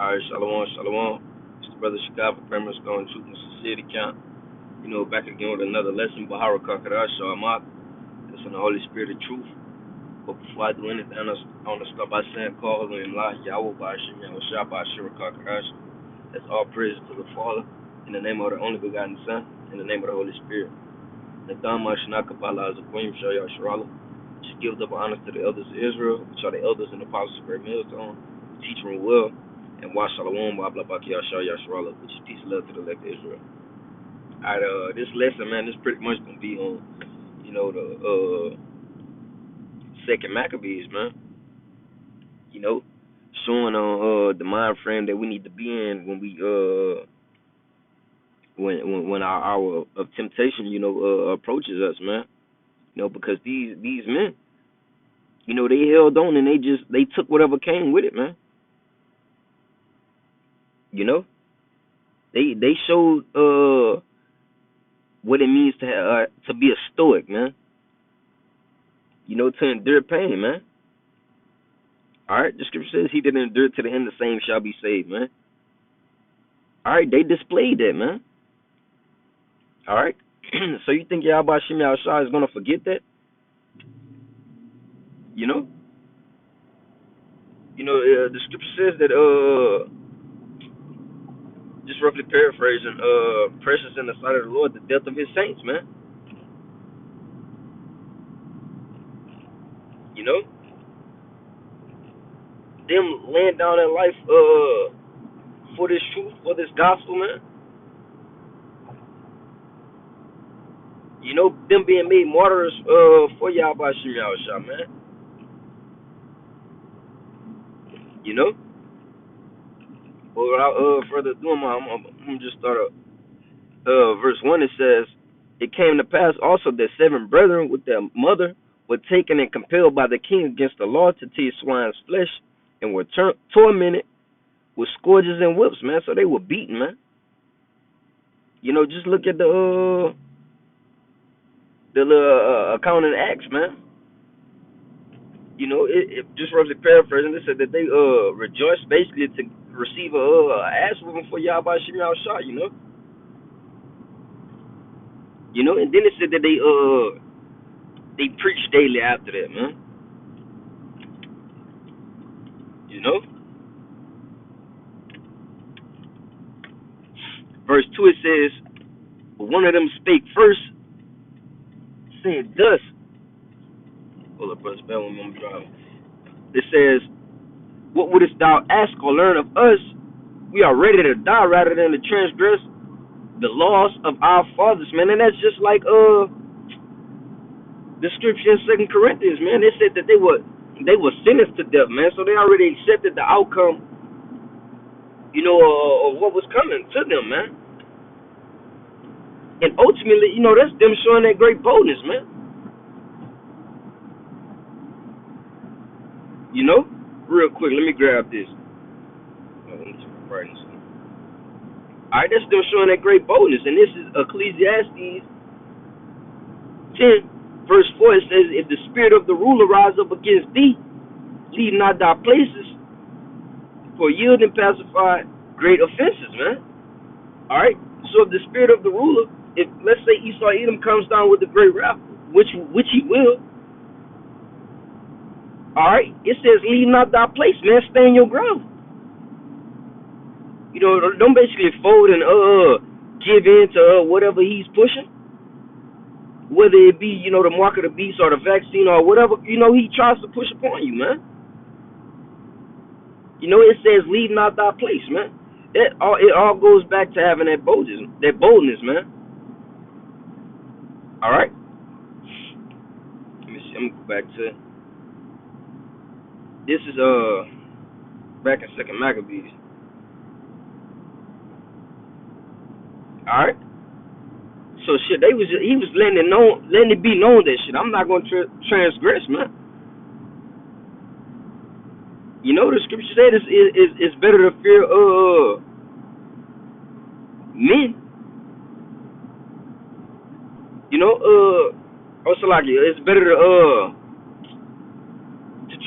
Alright, shalom, shalom. It's the brother Chicago, Premier Stone, Truth and Sincerity Count. Back again with another lesson, Bahara Kakara Shamak. It's in the Holy Spirit of Truth. But before I do anything, I want to start by saying, call in La Yahweh Bashim Yahweh Shabbat Shira Kakarash. That's all praise to the Father, in the name of the only begotten Son, in the name of the Holy Spirit. The Dhamma Shanakapala is a queen, Shaya Sharala. She gives up honor to the elders of Israel, which are the elders and apostles of Great Millstone, teach them well. And watch Shalom, blah blah blah, Yasharala, which is peace and love to the elect of Israel. Alright, this lesson, man, this pretty much gonna be on, the second Maccabees, man. Showing on the mind frame that we need to be in when we when our hour of temptation, approaches us, man. Because these men, they held on and they took whatever came with it, man. They showed what it means to be a stoic, man. To endure pain, man. Alright, the scripture says he that endure to the end, the same shall be saved, man. Alright, they displayed that, man. Alright? So you think Yahweh Shem Yahushua is gonna forget that? The scripture says that just roughly paraphrasing, precious in the sight of the Lord, the death of his saints, man. Them laying down their life for this truth, for this gospel, man. Them being made martyrs for Yahweh Shem Yahushua, man. But without further ado, I'm gonna just start up. Verse 1, it says, it came to pass also that 7 brethren with their mother were taken and compelled by the king against the law to tear swine's flesh, and were tormented with scourges and whips, man. So they were beaten, man. Just look at the little account in Acts, man. It just roughly paraphrasing, it said that they rejoiced basically to receive a ass whooping for Yahweh Shem Yahushua, and then it said that they preached daily after that, man. Verse 2, it says, one of them spake first, saying thus. Hold up, brother, spell when I'm driving. It says, what wouldst thou ask or learn of us? We are ready to die rather than to transgress the laws of our fathers, man. And that's just like the scripture in 2 Corinthians, man. They said that they were sentenced to death, man. So they already accepted the outcome, of what was coming to them, man. And ultimately, that's them showing that great boldness, man. Real quick, let me grab this. Alright, that's them showing that great boldness. And this is Ecclesiastes 10, verse 4. It says, if the spirit of the ruler rise up against thee, leave not thy places, for yield and pacify great offenses, man. Alright? So if the spirit of the ruler, if let's say Esau Edom comes down with a great wrath, which he will, alright, it says leave not thy place, man. Stand your ground. Don't basically fold and give in to whatever he's pushing. Whether it be, the mark of the beast or the vaccine or whatever, he tries to push upon you, man. It says leave not thy place, man. It all goes back to having that boldness, man. Alright? Let me see, I'm gonna go back to this is back in 2 Maccabees. Alright? So shit, he was letting it be known that shit, I'm not gonna transgress, man. The scripture said it's better to fear men. Also like it's better to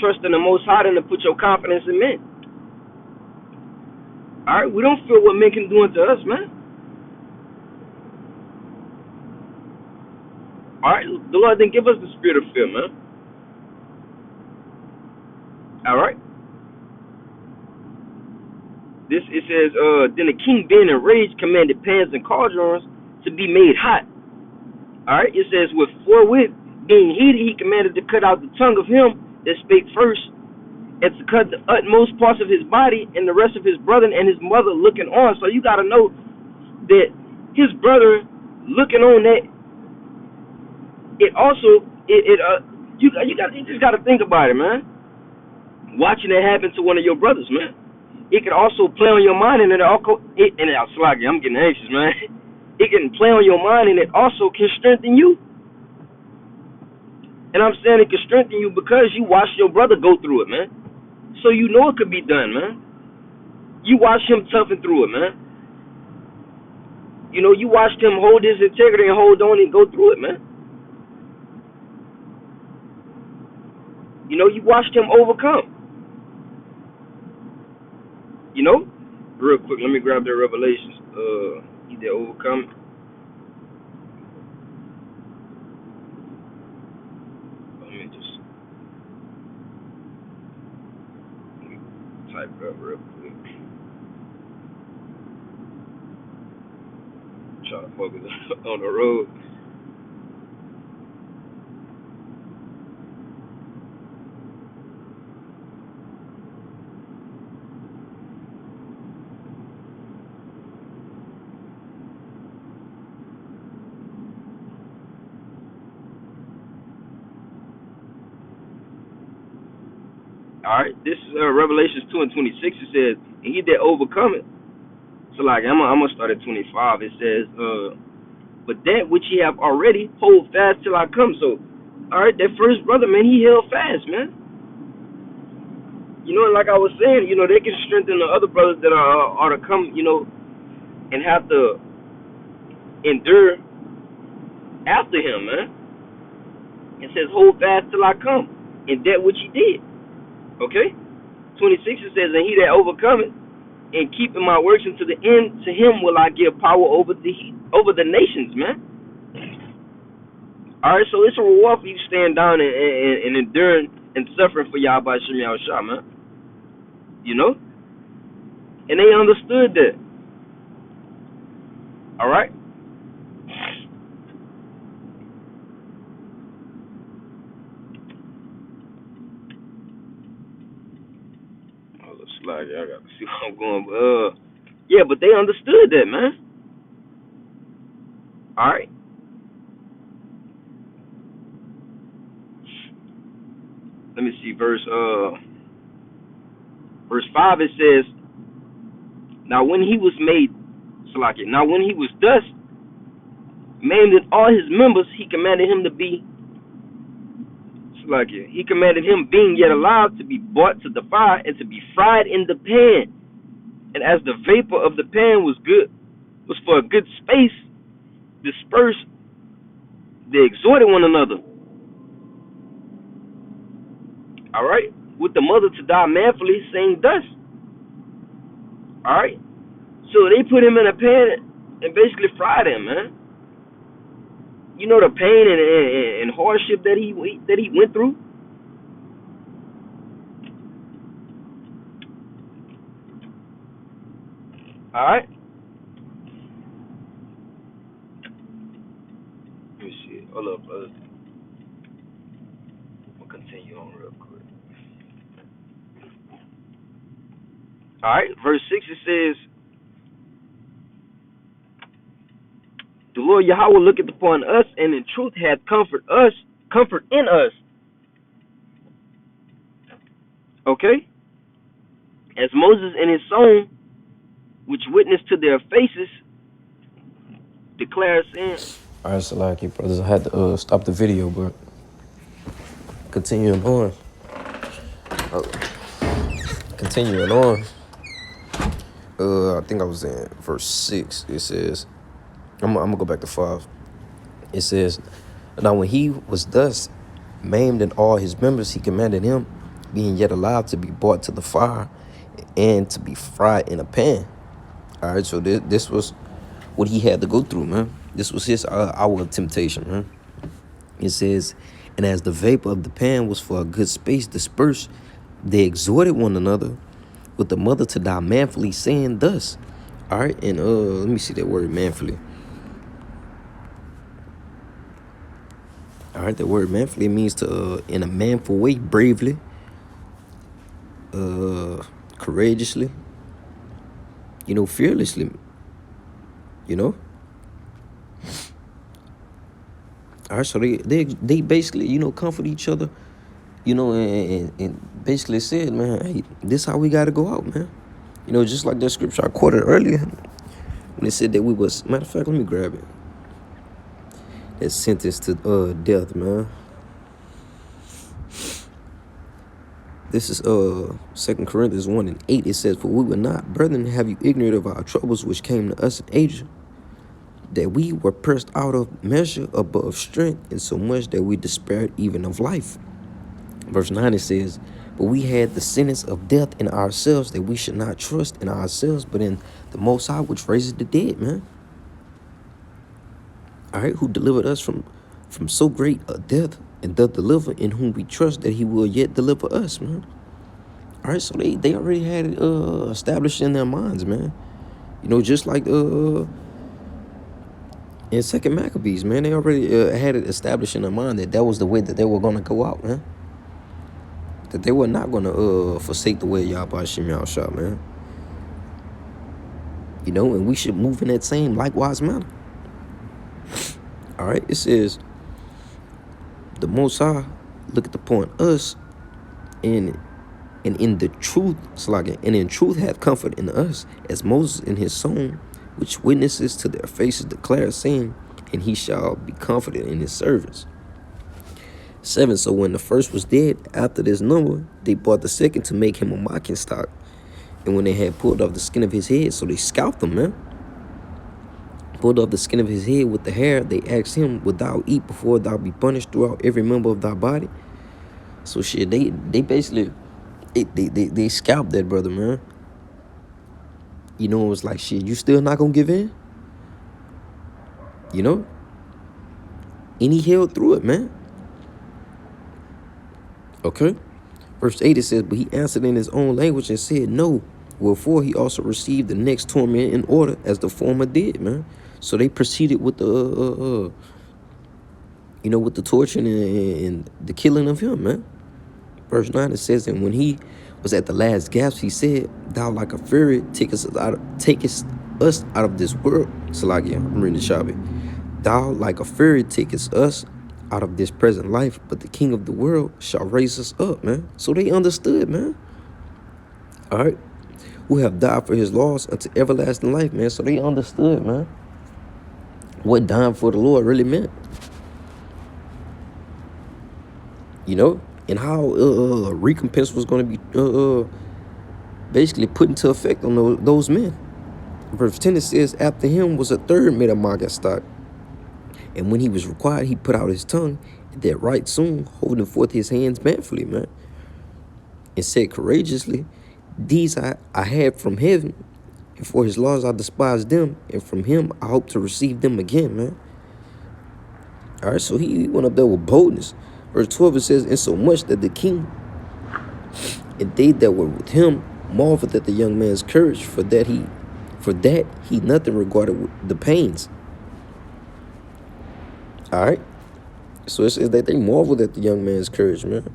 trust in the Most High than to put your confidence in men. All right, we don't fear what men can do unto us, man. All right, the Lord didn't give us the spirit of fear, man. All right. This it says, then the king being enraged commanded pans and cauldrons to be made hot. All right. It says with forthwith being heated, he commanded to cut out the tongue of him that spake first, and to cut the utmost parts of his body, and the rest of his brethren and his mother looking on. So you got to know that his brother looking on that. It also you just got to think about it, man. Watching that happen to one of your brothers, man. It can also play on your mind, and I'm getting anxious, man. It can play on your mind, and it also can strengthen you. And I'm saying it can strengthen you because you watched your brother go through it, man. So you know it could be done, man. You watched him toughen through it, man. You know, you watched him hold his integrity and hold on and go through it, man. You know, you watched him overcome. You know? Real quick, let me grab their Revelations. He did overcome. Let me just type it up real quick. Try to focus on the road. Alright, this is Revelations 2 and 26. It says, and he that overcome it. So like I'm gonna start at 25. It says, but that which ye have already hold fast till I come. So alright, that first brother, man, he held fast, man. You know, like I was saying, you know, they can strengthen the other brothers that are to come, you know, and have to endure after him, man. It says, hold fast till I come. And that which he did. Okay? 26 it says, and he that overcometh and keeping my works unto the end, to him will I give power over the nations, man. Alright, so it's a reward for you staying down and enduring and suffering for Yahweh Shem Yahushua, man. You know? And they understood that. Alright? Like, I got to see where I'm going. Yeah, but they understood that, man. All right. Let me see verse 5. It says, now when he was thus maimed in all his members, he commanded him he commanded him, being yet alive, to be brought to the fire and to be fried in the pan. And as the vapor of the pan was for a good space dispersed, they exhorted one another. All right, with the mother to die manfully, saying thus. All right, so they put him in a pan and basically fried him, man. You know the pain and hardship that he went through. All right. Let me see. Hold up, brother. We'll continue on real quick. All right, verse 6 it says, the Lord Yahweh looketh upon us, and in truth hath comfort in us. Okay? As Moses and his son, which witnessed to their faces, declared, saying. Alright, so like you brothers, I had to stop the video, but continuing on. I think I was in verse 6. It says, I'm gonna go back to 5. It says, now when he was thus maimed in all his members, he commanded him, being yet alive, to be brought to the fire and to be fried in a pan. All right, so this was what he had to go through, man. This was his hour of temptation, man. It says, and as the vapor of the pan was for a good space dispersed, they exhorted one another with the mother to die manfully, saying thus. All right, and let me see that word manfully. All right, the word manfully means to in a manful way, bravely, courageously, fearlessly, you know. All right, so they basically, comfort each other, and basically said, man, hey, this how we got to go out, man. Just like that scripture I quoted earlier when it said that we was, matter of fact, let me grab it. That sentence to death, man. This is 2 Corinthians 1:8. It says, for we were not, brethren, have you ignorant of our troubles which came to us in Asia, that we were pressed out of measure above strength, and so much that we despaired even of life. Verse 9, it says, but we had the sentence of death in ourselves, that we should not trust in ourselves, but in the Most High, which raises the dead, man. All right, who delivered us from so great a death, and doth deliver, in whom we trust that he will yet deliver us, man. All right, so they already had it established in their minds, man. Just like in 2 Maccabees, man, they already had it established in their mind that was the way that they were going to go out, man. That they were not going to forsake the way of Yahweh Shem Yahushua, man. And we should move in that same likewise manner. All right, it says, the Most High looketh upon us, and in the truth, and in truth hath comfort in us, as Moses in his song, which witnesses to their faces declare, saying, and he shall be comforted in his servants. 7, so when the first was dead, after this number, they brought the second to make him a mocking stock. And when they had pulled off the skin of his head, so they scalped him, man. Pulled off the skin of his head with the hair, they asked him, wilt thou eat before thou be punished throughout every member of thy body? So shit, they basically, they scalped that brother, man. It was like, shit, you still not gonna give in? And he held through it, man. Okay. Verse 8, it says, but he answered in his own language and said, no. Wherefore he also received the next torment in order as the former did, man. So they proceeded with the, with the torturing and the killing of him, man. Verse 9, it says, and when he was at the last gasp, he said, thou like a fury takest us out of this world. Salakia, I'm reading the Shabbat. Thou like a fury takest us out of this present life, but the King of the world shall raise us up, man. So they understood, man. All right. Who have died for his laws unto everlasting life, man. So they understood, man, what dying for the Lord really meant. And how recompense was going to be basically put into effect on those men. Verse 10, it says, after him was a third made a mocking stock. And when he was required, he put out his tongue, and that right soon, holding forth his hands manfully, man, and said courageously, these I had from heaven, and for his laws I despised them, and from him I hope to receive them again, man. All right, so he went up there with boldness. Verse 12, it says, insomuch that the king and they that were with him marveled at the young man's courage, for that he nothing regarded the pains. All right. So it says that they marveled at the young man's courage, man.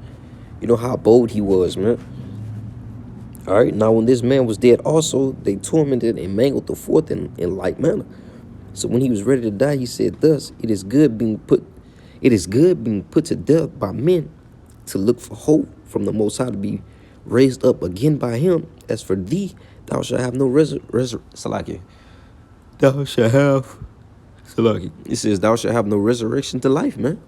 How bold he was, man. All right. Now, when this man was dead also, they tormented and mangled the fourth in like manner. So when he was ready to die, he said thus, it is good being put to death by men, to look for hope from the Most High to be raised up again by him. As for thee, thou shalt have no Salaki. Thou shalt have Salaki. It says thou shalt have no resurrection to life, man.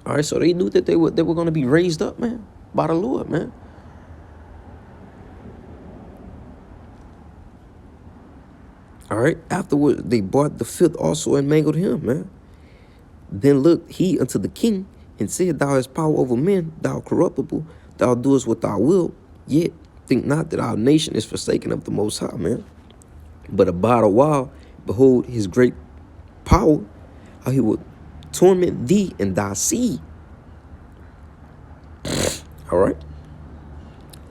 All right, so they knew that they were going to be raised up, man, by the Lord, man. All right, afterward they brought the fifth also and mangled him, man. Then looked he unto the king and said, thou hast power over men, thou corruptible, thou doest what thou wilt, yet Think not that our nation is forsaken of the Most High, man. But about a while, behold his great power, how he will torment thee and thy seed. All right.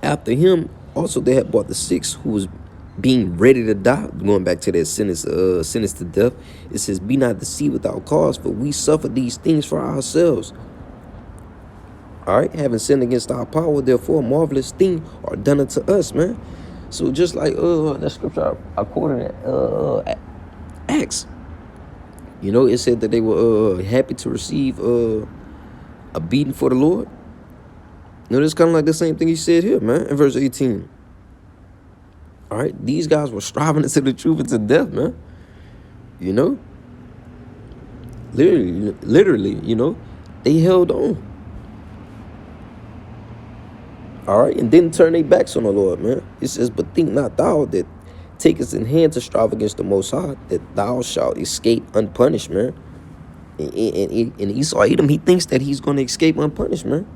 After him, also they had brought the six who was being ready to die. Going back to that sentence to death. It says, be not deceived without cause, for we suffer these things for ourselves. All right, having sinned against our power, therefore marvelous things are done unto us, man. So just like that scripture I quoted at Acts, you know, it said that they were happy to receive a beating for the Lord. You know, that's kind of like the same thing he said here, man, in verse 18. All right, these guys were striving to say the truth into death, man. You know, literally, you know, they held on. All right, and didn't turn their backs on the Lord, man. It says, but think not thou that takest in hand to strive against the Most High, that thou shalt escape unpunished, man. And Esau Edom, he thinks that he's going to escape unpunished, man.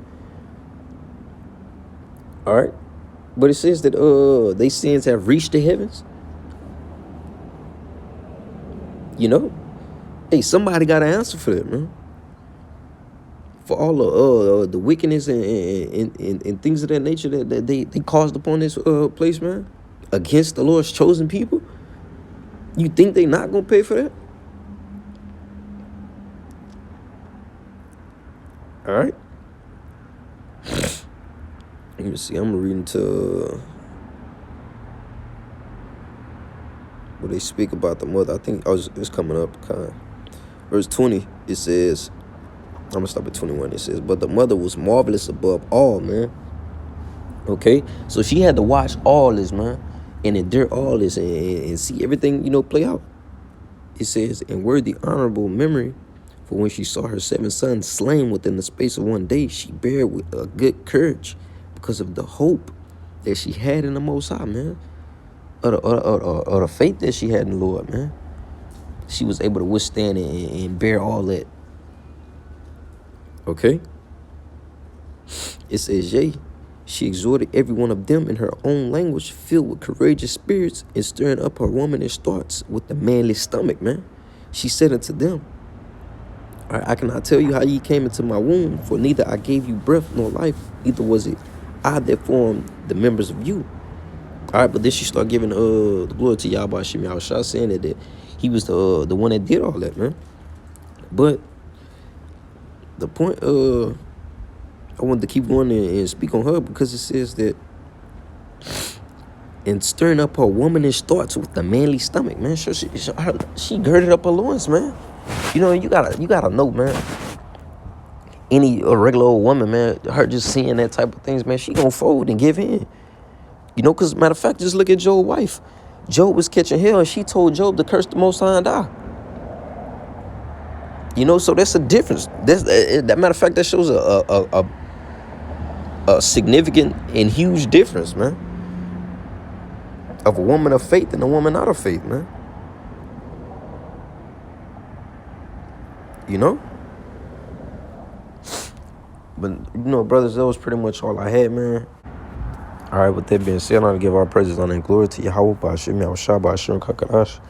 All right, but it says that they sins have reached the heavens. You know, hey, somebody got to answer for that, man. For all the wickedness and things of that nature that they caused upon this place, man, against the Lord's chosen people. You think they not gonna pay for that? All right. Let me see. I'm gonna read into where they speak about the mother. I think it's coming up. Verse 20. It says, I'm gonna stop at 21. It says, but the mother was marvelous above all, man. Okay, so she had to watch all this, man, and endure all this and see everything, you know, play out. It says, and worthy honorable memory, for when she saw her 7 sons slain within the space of one day, she bare with a good courage because of the hope that she had in the Most High, man, or the faith that she had in the Lord, man. She was able to withstand and bear all that. Okay. It says, yea, she exhorted every one of them in her own language, filled with courageous spirits, and stirring up her womanish thoughts with the manly stomach, man. She said unto them, all right, I cannot tell you how ye came into my womb, for neither I gave you breath nor life, neither was it I that formed the members of you. All right, but then she started giving the glory to Yahweh Shem Yahushua, saying that he was the one that did all that, man. But the point I wanted to keep going and speak on her because it says that, and stirring up her womanish thoughts with the manly stomach, man. She girded up her loins, man. You know, you gotta know, man. Any regular old woman, man, her just seeing that type of things, man, she gonna fold and give in. You know, because matter of fact, just look at Job's wife. Job was catching hell, and she told Job to curse the Most High and die. You know, so that's a difference. That matter of fact, that shows a significant and huge difference, man, of a woman of faith and a woman not of faith, man. You know? But, you know, brothers, that was pretty much all I had, man. All right, with that being said, I'm going to give our praises, honor, and glory to Yahweh, Ba'ashem, Yahushua, Ba'ashem, Kakarash,